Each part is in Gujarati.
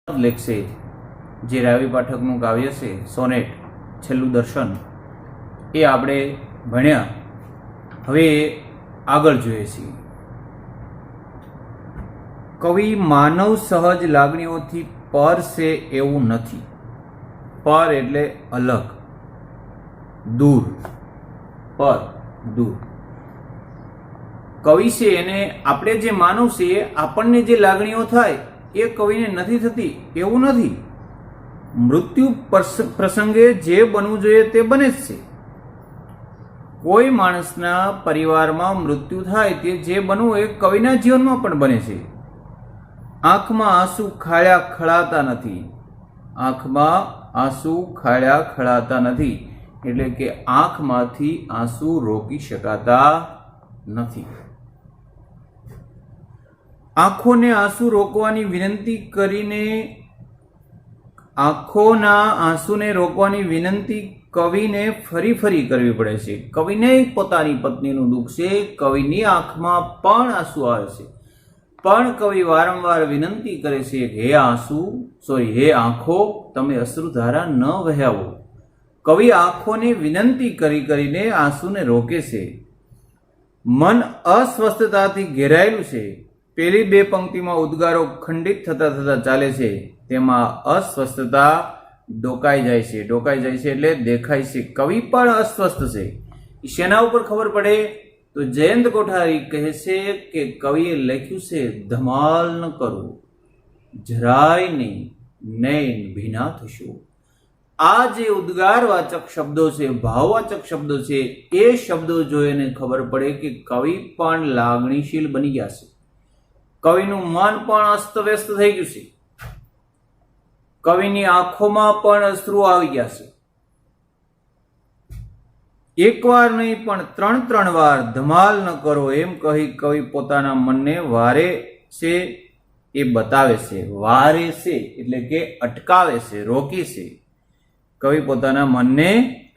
લેખ છે જે રાવી પાઠકનું કાવ્ય છે સોનેટ છેલ્લું દર્શન એ આપણે ભણ્યા. હવે આગળ જોઈએ છીએ. કવિ માનવ સહજ લાગણીઓથી પર છે એવું નથી. પર એટલે અલગ, દૂર, પર દૂર. કવિ છે એને આપણે જે માનવ છે આપણને જે લાગણીઓ થાય એ કવિને નથી થતી એવું નથી. મૃત્યુ પ્રસંગે જે બનવું જોઈએ તે બને જ છે. કોઈ માણસના પરિવારમાં મૃત્યુ થાય તે જે બનવું એ કવિના જીવનમાં પણ બને છે. આંખમાં આંસુ ખાળ્યા ખળાતા નથી. આંખમાં આંસુ ખાળ્યા ખળાતા નથી એટલે કે આંખમાંથી આંસુ રોકી શકાતા નથી. આંખોને આંસુ રોકવાની વિનંતી કરીને આંખોના આંસુને રોકવાની વિનંતી કવિને ફરી ફરી કરવી પડે છે. કવિને પોતાની પત્નીનું દુઃખ છે, કવિની આંખમાં પણ આંસુ આવે છે, પણ કવિ વારંવાર વિનંતી કરે છે કે હે આંખો, તમે અશ્રુધારા ન વહાવો. કવિ આંખોને વિનંતી કરીને આંસુને રોકે છે. મન અસ્વસ્થતાથી ઘેરાયેલું છે. પેલી બે પંક્તિમાં ઉદ્ગારો ખંડિત થતા થતા ચાલે છે. તેમાં અસ્વસ્થતા ડોકાઈ જાય છે. ડોકાઈ જાય છે એટલે દેખાય છે કવિ પણ અસ્વસ્થ છે. શેના ઉપર ખબર પડે તો જયંત કોઠારી કહે છે કે કવિએ લખ્યું છે ધમાલ ન કરવું, જરાય નહીં, નૈન ભીના થશો. આ જે ઉદ્ગારવાચક શબ્દો છે, ભાવવાચક શબ્દો છે, એ શબ્દો જોઈને ખબર પડે કે કવિ પણ લાગણીશીલ બની ગયા છે. કવિનું મન પણ અસ્તવ્યસ્ત થઈ ગયું છે. કવિની આંખોમાં પણ અશ્રુ આવી ગયા છે. એકવાર નહીં પણ ત્રણ વાર ધમાલ ન કરો એમ કહી કવિ પોતાના મનને વારે છે એ બતાવે છે. વારે છે એટલે કે અટકાવે છે, રોકે છે. કવિ પોતાના મનને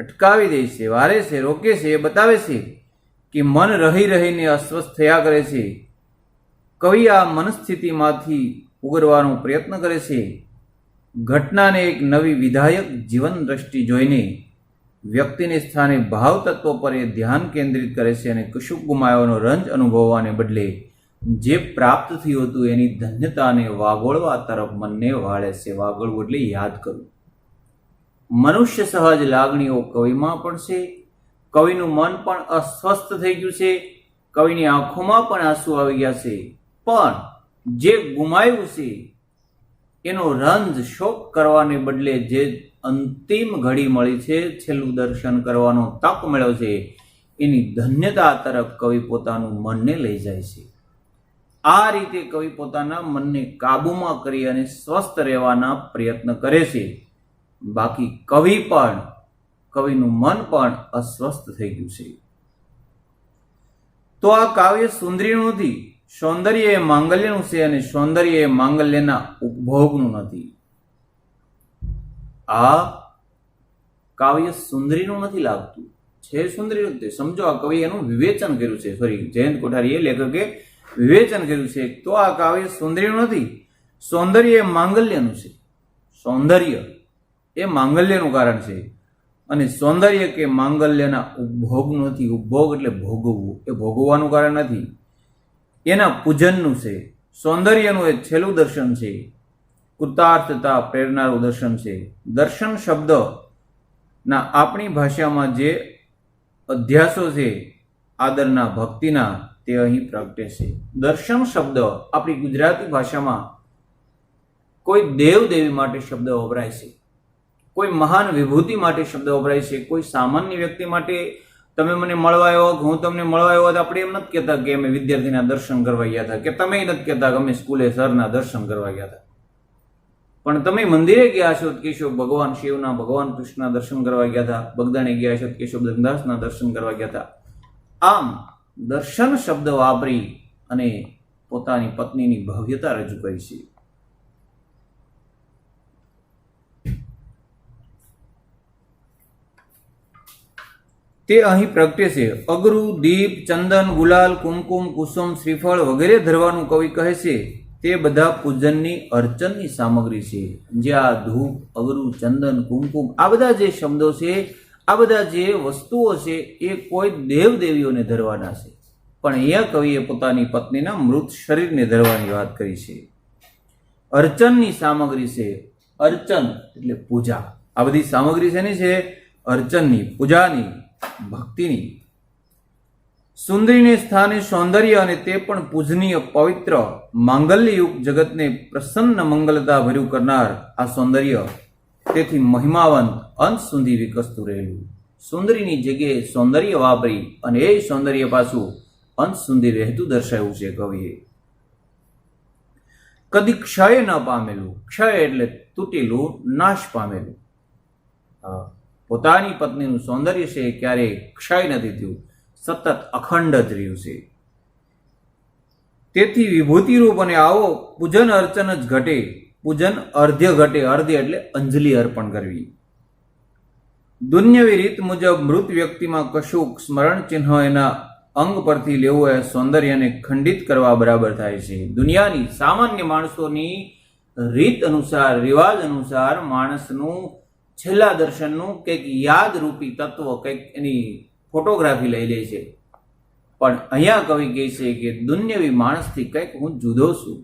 અટકાવી દે છે, વારે છે, રોકે છે, એ બતાવે છે કે મન રહી રહીને અસ્વસ્થ થયા કરે છે. કવિ આ મનસ્થિતિમાંથી ઉગરવાનો પ્રયત્ન કરે છે. ઘટનાને એક નવી વિધાયક જીવન દ્રષ્ટિ જોઈને વ્યક્તિને સ્થાને ભાવ તત્વો પર એ ધ્યાન કેન્દ્રિત કરે છે અને કશુંક ગુમાયોનો રંજ અનુભવવાને બદલે જે પ્રાપ્ત થયું હતું એની ધન્યતાને વાગોળવા તરફ મનને વાળે છે. વાગોળવું એટલે યાદ કરવું. મનુષ્ય સહજ લાગણીઓ કવિમાં પણ છે. કવિનું મન પણ અસ્વસ્થ થઈ ગયું છે. કવિની આંખોમાં પણ આંસુ આવી ગયા છે. પણ જે ગુમાયું છે એનો રંજ શોક કરવાને બદલે જે અંતિમ ઘડી મળી છે, છેલ્લું દર્શન કરવાનો તક મળ્યો છે, એની ધન્યતા તરફ કવિ પોતાનું મનને લઈ જાય છે. આ રીતે કવિ પોતાના મનને કાબૂમાં કરી અને સ્વસ્થ રહેવાના પ્રયત્ન કરે છે. બાકી કવિનું મન પણ અસ્વસ્થ થઈ ગયું છે. તો આ કાવ્ય સુંદરીનું નથી, સૌંદર્ય એ માંગલ્યનું છે અને સૌંદર્ય એ માંગલ્યના ઉપભોગનું નથી. આ કાવ્ય સુંદરીનું નથી લાગતું, છે સુંદરીનું. સમજો, આ કવિ એનું વિવેચન કર્યું છે. જયંત કોઠારીએ, લેખકે વિવેચન કર્યું છે. તો આ કાવ્ય સુંદરીનું નથી, સૌંદર્ય એ માંગલ્યનું છે. સૌંદર્ય એ માંગલ્યનું કારણ છે અને સૌંદર્ય કે માંગલ્યના ઉપભોગનું નથી. ઉપભોગ એટલે ભોગવવું, એ ભોગવવાનું કારણ નથી, એના પૂજનનું છે. સૌંદર્યનું એ છેલ્લું દર્શન છે, કૃતાર્થતા પ્રેરનારું દર્શન છે. દર્શન શબ્દ ના આપણી ભાષામાં જે અધ્યાસો છે આદરના, ભક્તિના, તે અહીં પ્રગટે છે. દર્શન શબ્દ આપણી ગુજરાતી ભાષામાં કોઈ દેવ દેવી માટે શબ્દ વપરાય છે, કોઈ મહાન વિભૂતિ માટે શબ્દ વપરાય છે, કોઈ સામાન્ય વ્યક્તિ માટે. તમે મને મળવા આવ્યો, હું તમને મળવા આવ્યો, આપણે એમ નથી કહેતા કે અમે વિદ્યાર્થીના દર્શન કરવા ગયા હતા, કે તમે નથી કહેતા કે અમે સ્કૂલે સરના દર્શન કરવા ગયા હતા. પણ તમે મંદિરે ગયા છો તો કહેશો ભગવાન શિવના, ભગવાન કૃષ્ણના દર્શન કરવા ગયા હતા. બગદાણે ગયા છો તો કહેશો ધનદાસના દર્શન કરવા ગયા હતા. આમ દર્શન શબ્દ વાપરી અને પોતાની પત્નીની ભવ્યતા રજૂ કરી છે. તે અહીં પ્રગટે છે. અગરુ, દીપ, ચંદન, ગુલાલ, કુમકુમ, કુસુમ, શ્રીફળ વગેરે ધરવાનું કવિ કહે છે તે બધા પૂજનની અર્ચનની સામગ્રી છે. જે આ ધૂપ, અગરુ, ચંદન, કુમકુમ આ બધા જે શબ્દો છે, આ બધા જે વસ્તુઓ છે એ કોઈ દેવ દેવીઓને ધરવાના છે. પણ અહીંયા કવિએ પોતાની પત્નીના મૃત શરીરને ધરવાની વાત કરી છે. અર્ચનની સામગ્રી છે. અર્ચન એટલે પૂજા. આ બધી સામગ્રી છે ને છે અર્ચનની, પૂજાની, ભક્તિની. સુંદરીને સ્થાને સૌંદર્ય અને તે પણ પૂજનીય, પવિત્ર, માંગલ્યયુક્ત, જગતને પ્રસન્ન મંગલતા ભર્યું કરનાર આ સૌંદર્ય તેથી મહિમાવંત અંત સુધી વિકસતું રહેલું. સુંદરીની જગ્યાએ સૌંદર્ય વાપરી અને એ સૌંદર્ય પાછું અંત સુધી રહેતું દર્શાવ્યું છે કવિએ. કદી ક્ષય ન પામેલું. ક્ષય એટલે તૂટેલું, નાશ પામેલું. પોતાની પત્નીનું સૌંદર્ય છે એ ક્યારેય ક્ષય નથી થયું, સતત અખંડ જ રહ્યું છે. તેથી વિભૂતિ રૂપ અને આવો પૂજન અર્ચન જ ઘટે. પૂજન અર્ધ્ય ઘટે. અર્ધ્ય એટલે અંજલિ અર્પણ કરવી. દુન્યવી રીત મુજબ મૃત વ્યક્તિમાં કશુંક સ્મરણ ચિહ્ન એના અંગ પરથી લેવું એ સૌંદર્યને ખંડિત કરવા બરાબર થાય છે. દુનિયાની સામાન્ય માણસોની રીત અનુસાર, રિવાજ અનુસાર માણસનું છેલ્લા દર્શનનું કંઈક યાદરૂપી તત્વ, કંઈક એની ફોટોગ્રાફી લઈ લે છે. પણ અહીંયા કવિ કહે છે કે દુન્યવી માણસથી કંઈક હું જુદો છું.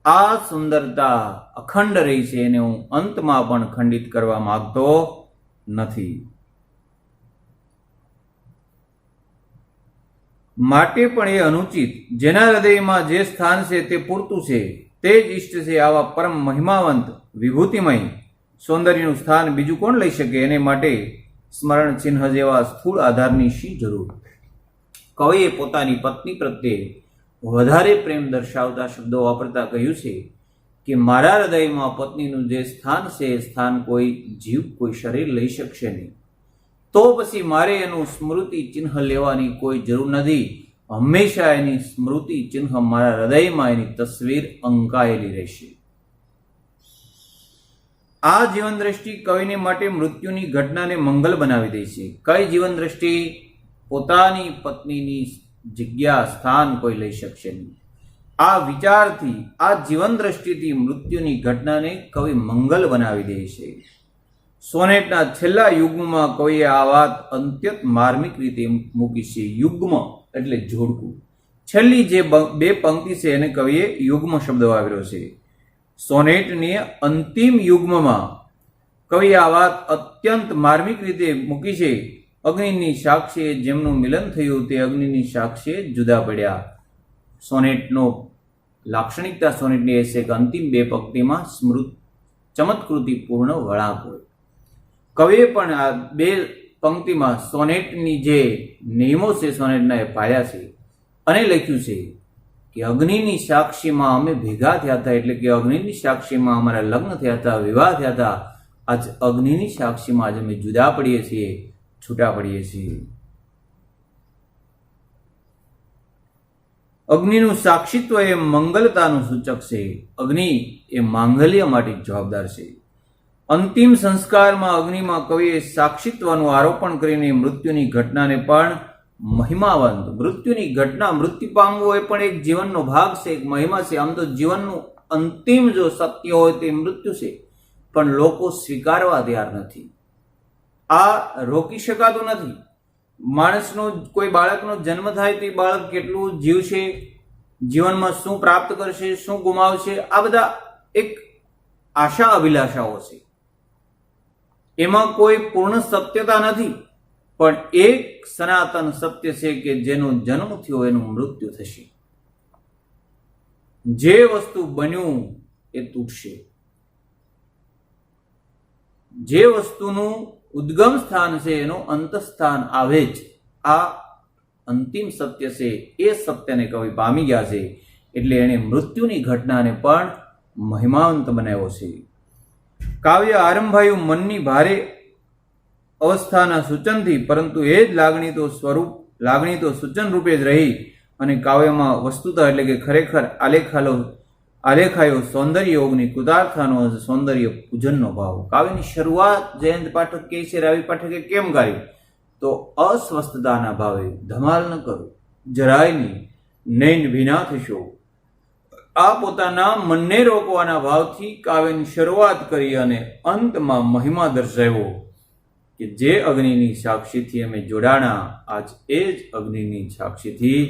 આ સુંદરતા અખંડ રહી છે એને હું અંતમાં પણ ખંડિત કરવા માંગતો નથી. માટે પણ એ અનુચિત. જેના હૃદયમાં જે સ્થાન છે તે પૂરતું છે, તે જ ઈષ્ટ છે. આવા પરમ મહિમાવંત, વિભૂતિમય સૌંદર્યનું સ્થાન બીજું કોણ લઈ શકે? એને માટે સ્મરણ ચિહ્ન જેવા સ્થૂળ આધારની શી જરૂર? કવિએ પોતાની પત્ની પ્રત્યે વધારે પ્રેમ દર્શાવતા શબ્દો વાપરતા કહ્યું છે કે મારા હૃદયમાં પત્નીનું જે સ્થાન છે એ સ્થાન કોઈ જીવ, કોઈ શરીર લઈ શકશે નહીં. તો પછી મારે એનું સ્મૃતિ ચિહ્ન લેવાની કોઈ જરૂર નથી. હંમેશા એની સ્મૃતિ ચિહ્ન મારા હૃદયમાં એની તસવીર અંકાયેલી રહેશે. આ જીવન દ્રષ્ટિ કવિને માટે મૃત્યુની ઘટનાને મંગલ બનાવી દે છે. કઈ જીવન દ્રષ્ટિ? પોતાની પત્નીની જગ્યા, સ્થાન કોઈ લઈ શકશે નહીં. આ વિચારથી, આ જીવન દ્રષ્ટિથી મૃત્યુની ઘટનાને કવિ મંગલ બનાવી દે છે. સોનેટના છેલ્લા યુગ્મમાં કવિએ આ વાત અત્યંત માર્મિક રીતે મૂકી છે. યુગ્મ એટલે જોડકું. છેલ્લી જે બે પંક્તિ છે એને કવિએ યુગ્મ શબ્દ વાપર્યો છે. સોનેટની અંતિમ યુગ્મમાં કવિએ આ વાત અત્યંત માર્મિક રીતે મૂકી છે. અગ્નિની સાક્ષીએ જેમનું મિલન થયું તે અગ્નિની સાક્ષીએ જુદા પડ્યા. સોનેટનો લાક્ષણિકતા સોનેટની એ છે કે અંતિમ બે પંક્તિમાં ચમત્કૃતિપૂર્ણ વળાંક હોય. કવિએ પણ આ બે પંક્તિમાં સોનેટની જે નિયમો છે સોનેટના એ પાડ્યા છે અને લખ્યું છે કે અગ્નિની સાક્ષીમાં અમે ભેગા થયા હતા, એટલે કે અગ્નિની સાક્ષીમાં અમારા લગ્ન થયા હતા, વિવાહ થયા હતા. આજ અગ્નિની સાક્ષીમાં આજે અમે જુદા પડીએ છીએ, છૂટા પડીએ છીએ. અગ્નિનું સાક્ષીત્વ એ મંગલતાનું સૂચક છે. અગ્નિ એ માંગલ્ય માટે જવાબદાર છે. અંતિમ સંસ્કારમાં અગ્નિમાં કવિએ સાક્ષીત્વનું આરોપણ કરીને મૃત્યુની ઘટનાને પણ મહિમાવંત. મૃત્યુની ઘટના, મૃત્યુ પામવું એ પણ એક જીવનનો ભાગ છે, એક મહિમા છે. આમ તો જીવનનું અંતિમ જો સત્ય હોય તે મૃત્યુ છે, પણ લોકો સ્વીકારવા તૈયાર નથી. આ રોકી શકાતું નથી. માણસનો, કોઈ બાળકનો જન્મ થાય તો એ બાળક કેટલું જીવશે, જીવનમાં શું પ્રાપ્ત કરશે, શું ગુમાવશે, આ બધા એક આશા અભિલાષાઓ છે. એમાં કોઈ પૂર્ણ સત્યતા નથી, પણ એક સનાતન સત્ય છે કે જેનો જન્મ થયો એનું મૃત્યુ થશે. જે વસ્તુ બન્યું એ તૂટશે. જે વસ્તુનું ઉદ્ગમ સ્થાન છે એનું અંત સ્થાન આવે જ. આ અંતિમ સત્ય છે. એ સત્યને કવિ પામી ગયા છે, એટલે એણે મૃત્યુની ઘટનાને પણ મહિમાવંત બનાવ્યો છે. કાવ્ય આરંભાયું મનની ભારે અવસ્થાના સૂચનથી, પરંતુ એ જ લાગણી તો સૂચન રૂપે જ રહી અને કાવ્યમાં વસ્તુતઃ એટલે કે ખરેખર આલેખાયો સૌંદર્ય યોગની કૃતાર્થાનો સૌંદર્ય પૂજનનો ભાવ. કાવ્યની શરૂઆત જયંત પાઠક કહે છે, રાવી પાઠકે કેમ ગાયું? તો અસ્વસ્થતાના ભાવે. ધમાલ ન કરો, જરાય નહીં, નૈન ભીના થશો, આ પોતાના મનને રોકવાના ભાવથી કાવ્યની શરૂઆત કરી અને અંતમાં મહિમા દર્શાવ્યો કે જે અગ્નિની સાક્ષીથી અમે જોડાણા, આજ એ જ અગ્નિની સાક્ષીથી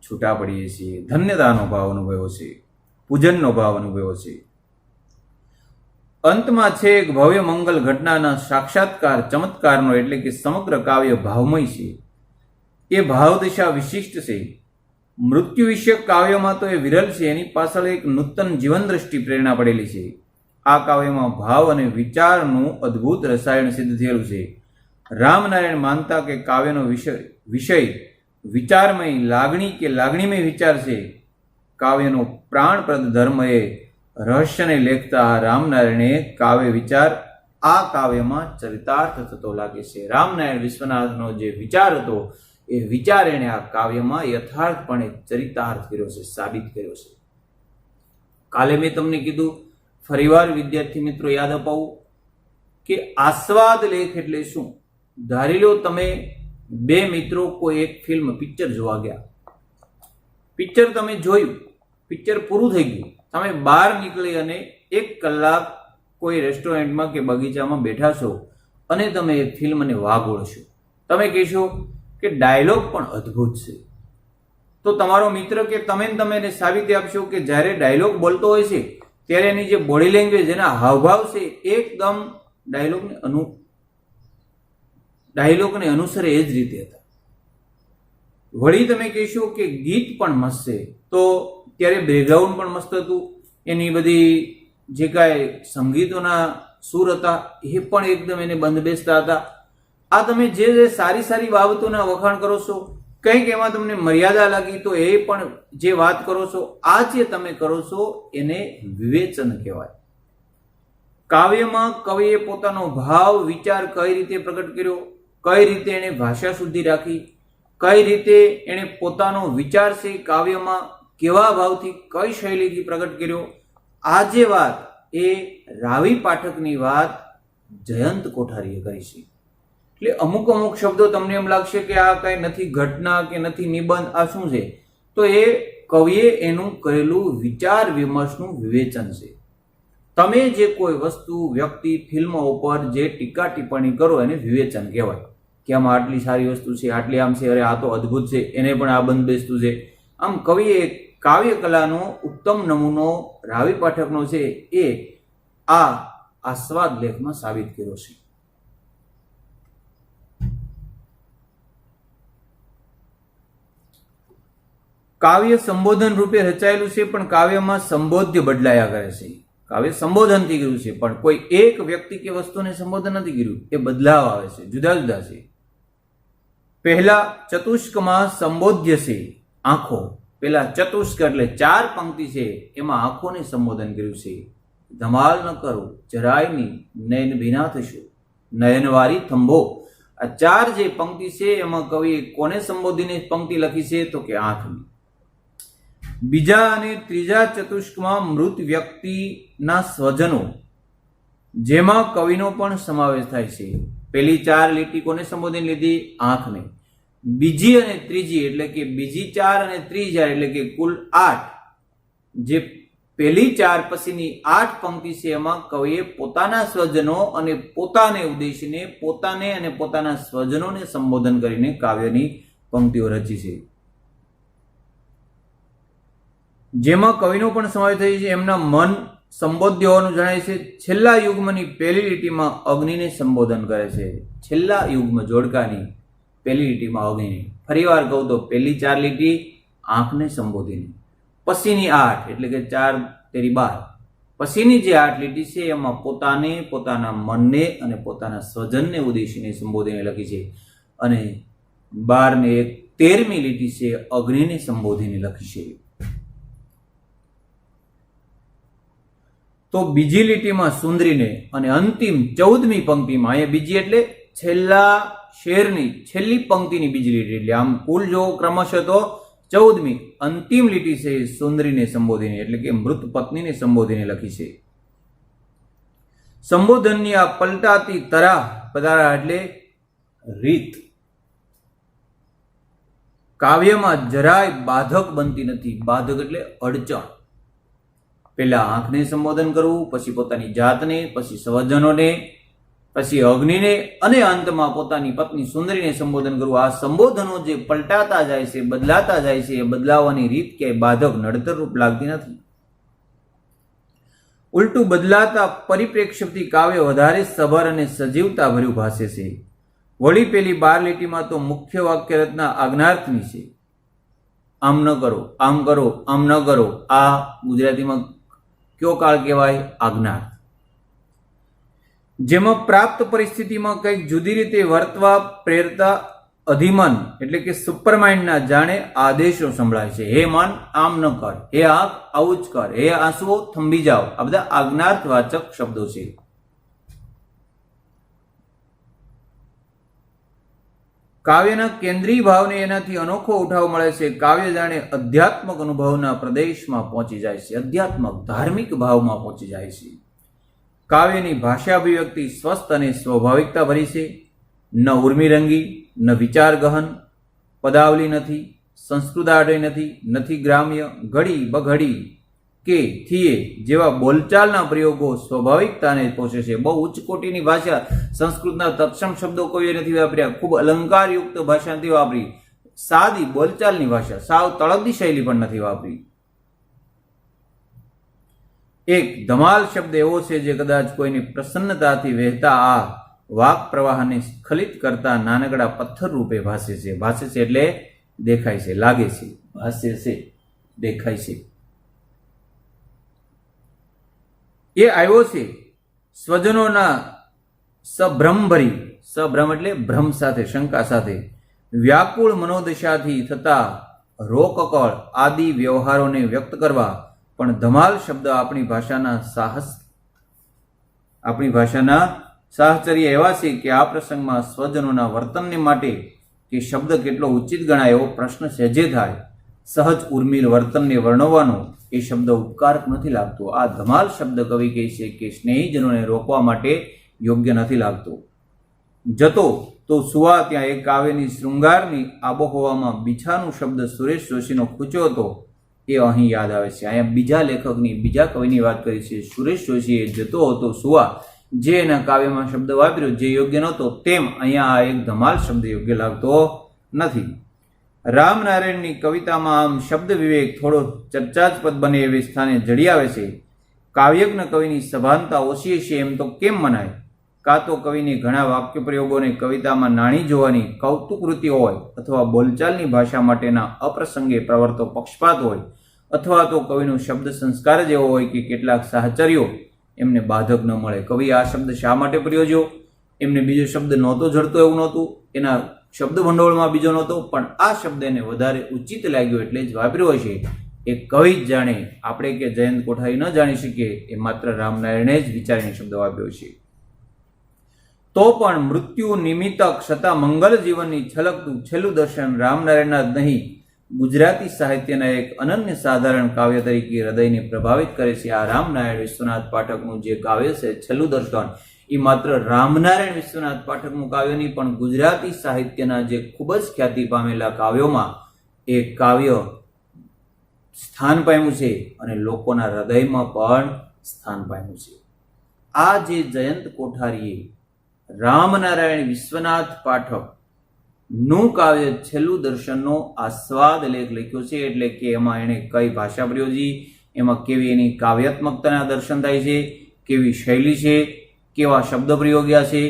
છૂટા પડીએ છીએ. ધન્યતાનો ભાવ અનુભવ્યો છે, પૂજનનો ભાવ અનુભવ્યો છે. અંતમાં છે એક ભવ્ય મંગલ ઘટનાના સાક્ષાત્કાર ચમત્કારનો, એટલે કે સમગ્ર કાવ્ય ભાવમય છે. એ ભાવ દિશા વિશિષ્ટ છે. મૃત્યુ વિષયક કાવ્યમાં તો એ વિરલ છે, એની પાછળ એક નૂતન જીવન દ્રષ્ટિ પ્રેરણા પડેલી છે. આ કાવ્યમાં ભાવ અને વિચારનું અદ્ભુત રસાયણ સિદ્ધ થયેલું છે. રામનારાયણ માનતા કે કાવ્યનો વિષય વિચારમય લાગણી કે લાગણીમય વિચાર છે. કાવ્યનો પ્રાણપ્રદ ધર્મ એ રહસ્યને લેખતા રામનારાયણે કાવ્ય વિચાર આ કાવ્યમાં ચરિતાર્થ થતો લાગે છે. રામનારાયણ વિશ્વનાથનો જે વિચાર હતો એ વિચાર એણે આ કાવ્યમાં યથાર્થપણે ચરિતાર્થ કર્યો છે, સાબિત કર્યો છે. કાલે મેં તમને કીધું, ફરીવાર વિદ્યાર્થી મિત્રો યાદ અપાવું કે આસ્વાદ લેખ એટલે શું. ધારી લો તમે બે મિત્રો કોઈ એક ફિલ્મ પિક્ચર જોવા ગયા, પિક્ચર તમે જોયું, પિક્ચર પૂરું થઈ ગયું, તમે બહાર નીકળી અને 1 કલાક કોઈ રેસ્ટોરન્ટમાં કે બગીચામાં બેઠા છો અને તમે એ ફિલ્મને વાગોળશો. તમે કહેશો કે ડાયલોગ પણ અદ્ભુત છે. તો તમારો મિત્ર કે તમે એને સાબિતી આપશો કે જ્યારે ડાયલોગ બોલતો હોય છે ત્યારે એની જે બોડી લેંગ્વેજ, એના હાવભાવ છે, એકદમ ડાયલોગને અનુસરે એ જ રીતે હતા. વળી તમે કહેશો કે ગીત પણ મસ્ત છે, તો ત્યારે બેકગ્રાઉન્ડ પણ મસ્ત હતું, એની બધી જે કાંઈ સંગીતોના સૂર હતા એ પણ એકદમ એને બંધ બેસતા હતા. આ તમે જે સારી સારી બાબતોના વખાણ કરો છો, કંઈક એમાં તમને મર્યાદા લાગી તો એ પણ જે વાત કરો છો, આ જે તમે કરો છો એને વિવેચન કહેવાય. કાવ્યમાં કવિએ પોતાનો ભાવ વિચાર કઈ રીતે પ્રગટ કર્યો, કઈ રીતે એણે ભાષા શુદ્ધિ રાખી, કઈ રીતે એણે પોતાનો વિચાર છે કાવ્યમાં કેવા ભાવથી કઈ શૈલીથી પ્રગટ કર્યો, આ જે વાત એ રાવી પાઠકની વાત જયંત કોઠારીએ કરી છે. એટલે અમુક શબ્દો તમને એમ લાગશે કે આ કઈ નથી ઘટના કે નથી નિબંધ, આ શું છે? તો એ કવિએ એનું કરેલું વિચાર વિમર્શનું વિવેચન છે. તમે જે કોઈ વસ્તુ, વ્યક્તિ, ફિલ્મો ઉપર જે ટીકા ટિપ્પણી કરો એને વિવેચન કહેવાય કે આમાં આટલી સારી વસ્તુ છે, આટલી આમ છે, અરે આ તો અદ્ભુત છે, એને પણ આ બંધ બેસતું છે. આમ કવિએ કાવ્ય કલાનો ઉત્તમ નમૂનો રાવી પાઠકનો છે એ આ આસ્વાદ લેખમાં સાબિત કર્યો છે. કાવ્ય સંબોધન રૂપે રચાયેલું છે, પણ કાવ્યમાં સંબોધ્ય બદલાયા કરે છે. કાવ્ય સંબોધનથી કર્યું છે, પણ કોઈ એક વ્યક્તિ કે વસ્તુને સંબોધન નથી કર્યું, એ બદલાવ આવે છે, જુદા જુદા છે. પહેલા ચતુષ્કમાં સંબોધ્ય છે આંખો. પેલા ચતુષ્ક એટલે 4 પંક્તિ છે, એમાં આંખોને સંબોધન કર્યું છે. ધમાલ ન કરો જરાય ની નયન ભીના થશો, નયનવારી થંભો. આ 4 જે પંક્તિ છે એમાં કવિએ કોને સંબોધીને પંક્તિ લખી છે? તો કે આંખની. બીજા અને ત્રીજા ચતુષ્કમાં મૃત વ્યક્તિના સ્વજનો, જેમાં કવિનો પણ સમાવેશ થાય છે. પેલી 4 લીટી કોને સંબોધીને લીધી? આંખને. બીજી અને ત્રીજી એટલે કે બીજી 4 અને ત્રીજી 4 એટલે કે કુલ 8, જે પહેલી 4 પછીની 8 પંક્તિ છે એમાં કવિએ પોતાના સ્વજનો અને પોતાને ઉદ્દેશીને, પોતાને અને પોતાના સ્વજનોને સંબોધન કરીને કાવ્યની પંક્તિઓ રચી છે. જેમાં કવિનો પણ સમાવેશ થાય છે. એમના મન સંબોધ્ય હોવાનું જણાય છે. છેલ્લા યુગ્મની પહેલી લીટીમાં અગ્નિને સંબોધન કરે છે. છેલ્લા યુગ્મ જોડકાની પહેલી લીટીમાં અગ્નિને. ફરીવાર કહું તો પહેલી 4 લીટી આંખને સંબોધીને, પછીની 8 એટલે કે 4 તેરી 12, પછીની જે 8 લીટી છે એમાં પોતાને, પોતાના મનને અને પોતાના સ્વજનને ઉદ્દેશીને સંબોધીને લખી છે. અને 12 ને 13મી લીટી છે અગ્નિને સંબોધીને લખી છે. તો બીજી લીટીમાં સુંદરીને અને અંતિમ 14મી પંક્તિમાં, અહીંયા બીજી એટલે છેલ્લા શેરની છેલ્લી પંક્તિની બીજી લીટી, એટલે આમ કુલ જો ક્રમશ તો 14મી અંતિમ લીટી છે સુંદરીને સંબોધીને એટલે કે મૃત પત્નીને સંબોધીને લખી છે. સંબોધનની આ પલટાતી પધારા એટલે રીત કાવ્યમાં જરાય બાધક બનતી નથી. બાધક એટલે અડચણ. પહેલા આંખને સંબોધન કરવું, પછી પોતાની જાતને, પછી સ્વજનોને, પછી અગ્નિને અને અંતમાં પોતાની પત્ની સુંદરીને સંબોધન કરવું. આ સંબોધનો જે પલટાતા જાય છે, બદલાતા જાય છે, એ બદલાવાની રીત ક્યાંય બાધક નડતર રૂપ લાગતી નથી. ઉલટું બદલાતા પરિપ્રેક્ષ્યથી કાવ્ય વધારે સભર અને સજીવતા ભર્યું ભાસે છે. વળી પેલી 12 લીટીમાં તો મુખ્ય વાક્ય રચના આજ્ઞાર્થની છે. આમ ન કરો, આમ કરો, આમ ન કરો. આ ગુજરાતીમાં કયો કાળ કહેવાય? આજ્ઞાર્થ. જેમાં પ્રાપ્ત પરિસ્થિતિમાં કંઈક જુદી રીતે વર્તવા પ્રેરતા અધિમન એટલે કે સુપરમાઇન્ડના જાણે આદેશો સંભળાય છે. હે મન, આમ ન કર. હે આંખ, આવું જ કર. હે આંસુઓ, થંભી જાઓ. આ બધા આજ્ઞાર્થવાચક શબ્દો છે. કાવ્યના કેન્દ્રીય ભાવને એનાથી અનોખો ઉઠાવ મળે છે. કાવ્ય જાણે અધ્યાત્મક અનુભવના પ્રદેશમાં પહોંચી જાય છે, અધ્યાત્મક ધાર્મિક ભાવમાં પહોંચી જાય છે. કાવ્યની ભાષા અભિવ્યક્તિ સ્વસ્થ અને સ્વાભાવિકતા ભરી છે. ન ઉર્મિરંગી, ન વિચાર ગહન, પદાવલી નથી, સંસ્કૃતાડય નથી, નથી ગ્રામ્ય, ઘડી બઘડી કે થીએ જેવા બોલચાલના પ્રયોગો સ્વાભાવિકતાને પહોંચે છે. બહુ ઉચ્ચ કોટીની ભાષા, સંસ્કૃતના તત્સમ શબ્દો કોઈએ નથી વાપર્યા, ખૂબ અલંકારયુક્ત ભાષા નથી વાપરી, સાદી બોલચાલની ભાષા, સાવ તળપદી શૈલી પણ નથી વાપરી. એક ધમાલ શબ્દ એવો છે જે કદાચ કોઈની પ્રસન્નતાથી વહેતા આ વાક પ્રવાહને સ્ખલિત કરતા નાનકડા પથ્થર રૂપે ભાસે છે. ભાસે છે એટલે દેખાય છે, લાગે છે. ભાસે છે, દેખાય છે. એ આવ્યો છે સ્વજનોના સભ્રમભરી, સભ્રમ એટલે ભ્રમ સાથે, શંકા સાથે, વ્યાકુળ મનોદશાથી થતા રોકકળ આદિ વ્યવહારોને વ્યક્ત કરવા. પણ ધમાલ શબ્દ આપણી ભાષાના સાહચર્ય એવા છે કે આ પ્રસંગમાં સ્વજનોના વર્તનને માટે કે શબ્દ કેટલો ઉચિત ગણાય એવો પ્રશ્ન સહેજે થાય. સહજ ઉર્મિલ વર્તનને વર્ણવવાનો એ શબ્દ ઉપકારક નથી લાગતો. આ ધમાલ શબ્દ કવિ કહે છે કે સ્નેહીજનોને રોકવા માટે યોગ્ય નથી લાગતો. જતો તો સુવા ત્યાં એક કાવ્યની શૃંગારની આબોહવામાં બીછાનું શબ્દ સુરેશ જોશીનો ખૂચ્યો હતો એ અહીં યાદ આવે છે. અહીંયા બીજા લેખકની, બીજા કવિની વાત કરી છે. સુરેશ જોશીએ જતો હતો સુવા જે એના કાવ્યમાં શબ્દ વાપર્યો જે યોગ્ય નહોતો, તેમ અહીંયા આ એક ધમાલ શબ્દ યોગ્ય લાગતો નથી. રામનારાયણની કવિતામાં આમ શબ્દ વિવેક થોડો ચર્ચાસ્પદ બને એવી સ્થાને જડી આવે છે. કાવ્યજ્ઞ કવિની સભાનતા ઓછી છે એમ તો કેમ મનાય? કાં તો કવિની ઘણા વાક્ય પ્રયોગોને કવિતામાં નાણી જોવાની કૌતુકવૃત્તિ હોય, અથવા બોલચાલની ભાષા માટેના અપ્રસંગે પ્રવર્તો પક્ષપાત હોય, અથવા તો કવિનો શબ્દ સંસ્કાર જ એવો હોય કે કેટલાક સાહચર્યો એમને બાધક ન મળે. કવિ આ શબ્દ શા માટે પ્રયોજ્યો? એમને બીજો શબ્દ નહોતો જડતો એવું નહોતું, એના શબ્દ ભંડોળમાં બીજો નહોતો, પણ આ શબ્દ એને વધારે ઉચિત લાગ્યો એટલે જ વાપર્યો હશે. એ કવિ જ જાણે, આપણે કે જયંત કોઠારી ન જાણી શકીએ. એ માત્ર રામનારાયણે જ વિચારીને શબ્દ વાપર્યો છે. તો પણ મૃત્યુ નિમિત્તક છતાં મંગલ જીવનની છલકતું છેલ્લું દર્શન રામનારાયણના જ નહીં, ગુજરાતી સાહિત્યના એક અનન્ય સાધારણ કાવ્ય તરીકે હૃદયને પ્રભાવિત કરે છે. આ રામનારાયણ વિશ્વનાથ પાઠકનું જે કાવ્ય છે છેલ્લું દર્શન, એ માત્ર રામનારાયણ વિશ્વનાથ પાઠકનું કાવ્ય નહીં, પણ ગુજરાતી સાહિત્યના જે ખૂબ જ ખ્યાતિ પામેલા કાવ્યોમાં એ કાવ્ય સ્થાન પામ્યું છે અને લોકોના હૃદયમાં પણ સ્થાન પામ્યું છે. આ જે જયંત કોઠારીએ રામનારાયણ વિશ્વનાથ પાઠક નું કાવ્ય છેલ્લું દર્શનનો આસ્વાદ લેખ લખ્યો છે, એટલે કે એમાં એણે કઈ ભાષા પ્રયોજી, એમાં કેવી એની કાવ્યાત્મકતાના દર્શન થાય છે, કેવી શૈલી છે, કેવા શબ્દ પ્રયોગ્યા છે,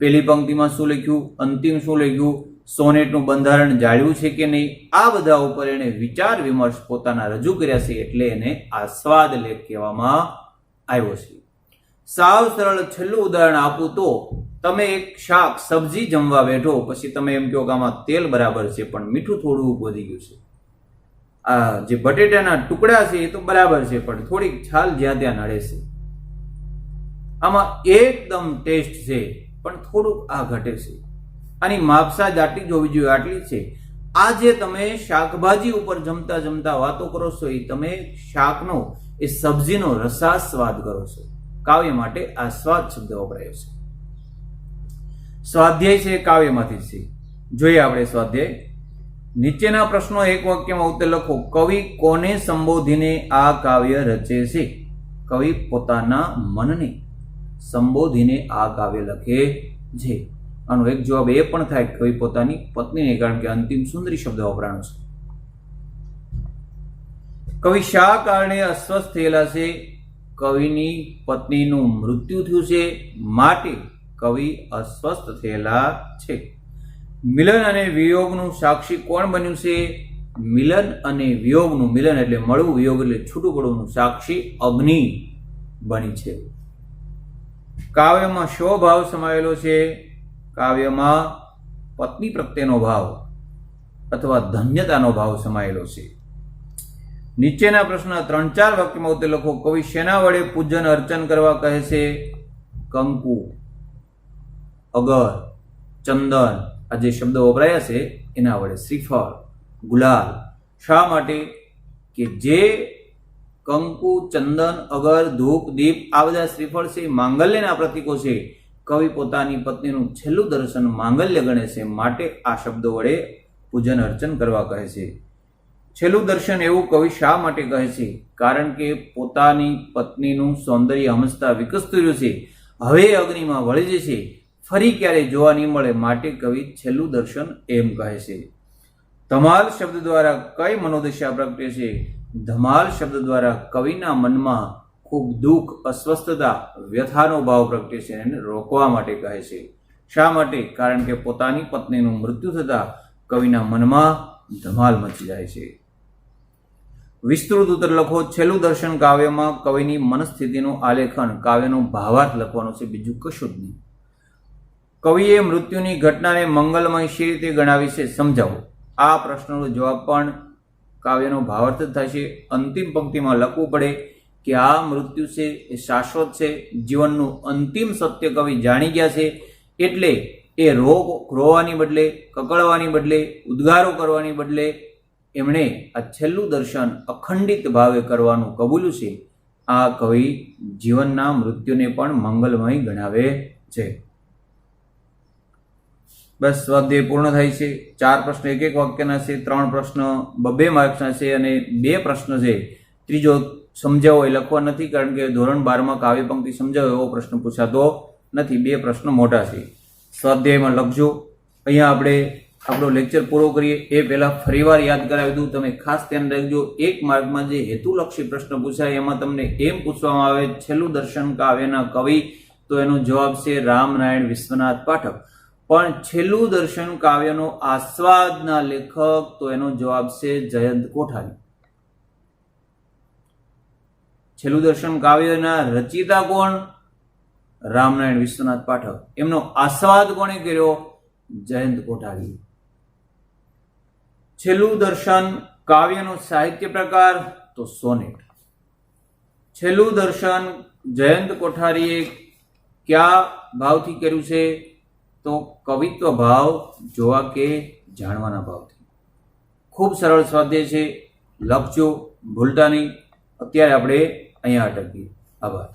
પહેલી પંક્તિમાં શું લખ્યું, અંતિમ શું લખ્યું, સોનેટનું બંધારણ જાળવ્યું છે કે નહીં, આ બધા ઉપર એણે વિચાર વિમર્શ પોતાના રજૂ કર્યા છે, એટલે એને આસ્વાદ લેખ કહેવામાં આવ્યો છે. સાવ સરળ છેલ્લું ઉદાહરણ આપું તો તમે એક શાક સબ્જી જમવા બેઠો, પછી તમે એમ કહો કે આમાં તેલ બરાબર છે પણ મીઠું થોડું વધી ગયું છે. આ જે બટેટાના ટુકડા છે એ તો બરાબર છે પણ થોડીક છાલ જ્યાં ત્યાં નડે છે. આમાં એકદમ ટેસ્ટ છે પણ થોડુંક આ ઘટે છે. આની માપસાજ આટલી જ હોવી જોઈએ, આટલી છે. આ જે તમે શાકભાજી ઉપર જમતા જમતા વાતો કરો છો એ તમે શાકનો, એ સબ્જીનો રસાસ્વાદ કરો છો. કાવ્ય માટે આ સ્વાદ શબ્દ વપરાયો છે. સ્વાધ્યાય છે કાવ્યમાંથી છે. જોઈએ આપણે સ્વાધ્યાય. નીચેના પ્રશ્નો એક વાક્યમાં ઉત્તર લખો. કવિ કોને સંબોધીને આ કાવ્ય રચે છે? કવિ પોતાના મનને સંબોધીને આ કાવ્ય લખે છે. આનો એક જવાબ એ પણ થાય કવિ પોતાની પત્નીને, કારણ કે અંતિમ સુંદરી શબ્દ વપરાણો છે. કવિ શા કારણે અસ્વસ્થ થયેલા છે? કવિની પત્નીનું મૃત્યુ થયું છે માટે કવિ અસ્વસ્થ થયેલા છે. મિલન અને વિયોગનું સાક્ષી કોણ બન્યું છે? મિલન અને વિયોગનું, મિલન એટલે મળવું, વિયોગ એટલે છૂટું પડવાનું, સાક્ષી અગ્નિ બની છે. કાવ્યમાં શો ભાવ સમાયેલો છે? કાવ્યમાં પત્ની પ્રત્યેનો ભાવ અથવા ધન્યતાનો ભાવ સમાયેલો છે. નીચેના પ્રશ્ન 3-4 વાક્યમાં ઉત્તર લખો. કવિ શેના વડે પૂજન અર્ચન કરવા કહે છે? કંકુ, અગર, ચંદન, આ જે શબ્દો વપરાયા છે એના વડે. શ્રીફળ, ગુલાલ. શા માટે? કે જે કંકુ, ચંદન, અગર, ધૂપ, દીપ આ બધા શ્રીફળ છે માંગલ્યના પ્રતીકો છે. કવિ પોતાની પત્નીનું છેલ્લું દર્શન માંગલ્ય ગણે છે માટે આ શબ્દો વડે પૂજન અર્ચન કરવા કહે છે. છેલ્લું દર્શન એવું કવિ શા માટે કહે છે? કારણ કે પોતાની પત્નીનું સૌંદર્ય હંસતા વિકસતું રહ્યું છે, હવે અગ્નિમાં વળી જશે, ફરી ક્યારેય જોવા નહીં મળે, માટે કવિ છેલ્લું દર્શન એમ કહે છે. ધમાલ શબ્દ દ્વારા કઈ મનોદશા પ્રગટે છે? ધમાલ શબ્દ દ્વારા કવિના મનમાં ખૂબ દુઃખ, અસ્વસ્થતા, વ્યથાનો ભાવ પ્રગટે છે, એને રોકવા માટે કહે છે. શા માટે? કારણ કે પોતાની પત્નીનું મૃત્યુ થતા કવિના મનમાં ધમાલ મચી જાય છે. વિસ્તૃત ઉત્તર લખો. છેલ્લું દર્શન કાવ્યમાં કવિની મનસ્થિતિનું આલેખન, કાવ્યનો ભાવાર્થ લખવાનો છે, બીજું કશું જ નહીં. કવિએ મૃત્યુની ઘટનાને મંગલમય શી રીતે ગણાવી છે? સમજાવો. આ પ્રશ્નનો જવાબ પણ કાવ્યનો ભાવાર્થ જ થાય છે. અંતિમ પંક્તિમાં લખવું પડે કે આ મૃત્યુ છે એ શાશ્વત છે, જીવનનું અંતિમ સત્ય કવિ જાણી ગયા છે, એટલે એ રોવાની બદલે, કકળવાની બદલે, ઉદ્ગારો કરવાની બદલે એમણે આ છેલ્લું દર્શન અખંડિત ભાવે કરવાનું કબૂલ્યું છે. આ કવિ જીવનના મૃત્યુને પણ મંગલમય ગણાવે છે. બસ સ્વાધ્યાય પૂર્ણ થાય છે. 4 પ્રશ્ન 1-1 વાક્યના છે, 3 પ્રશ્ન 2-2 માર્ક્સના છે અને 2 પ્રશ્ન છે ત્રીજો સમજાવો એ લખવા નથી, કારણ કે ધોરણ 12માં કાવ્ય પંક્તિ સમજાવો એવો પ્રશ્ન પૂછાતો નથી. 2 પ્રશ્ન મોટા છે. સ્વાધ્યાયમાં લખજો. અહીંયા આપણે આપણો લેક્ચર પૂરો કરીએ એ પહેલાં ફરીવાર યાદ કરાવી દઉં. તમે ખાસ ધ્યાન રાખજો, 1 માર્કમાં જે હેતુલક્ષી પ્રશ્ન પૂછાય એમાં તમને એમ પૂછવામાં આવે છેલ્લું દર્શન કાવ્યના કવિ, તો એનો જવાબ છે રામનારાયણ વિશ્વનાથ પાઠક. પણ છેલ્લું દર્શન કાવ્યનો આસ્વાદના લેખક, તો એનો જવાબ છે જયંત કોઠારી. છેલ્લું દર્શન કાવ્યના રચયિતા કોણ? રામનારાયણ વિશ્વનાથ પાઠક. એમનો આસ્વાદ કોણે કર્યો? જયંત કોઠારી. છેલ્લું દર્શન કાવ્યનો સાહિત્ય પ્રકાર, તો સોનેટ. છેલ્લું દર્શન જયંત કોઠારીએ કયા ભાવથી કર્યું છે? તો કવિત્વ ભાવ, જોવા કે જાણવાના ભાવથી. ખૂબ સરળ સ્વાધ્યાય છે, લખજો, ભૂલતા નહીં. અત્યારે આપણે અહીંયા અટકીએ. આભાર.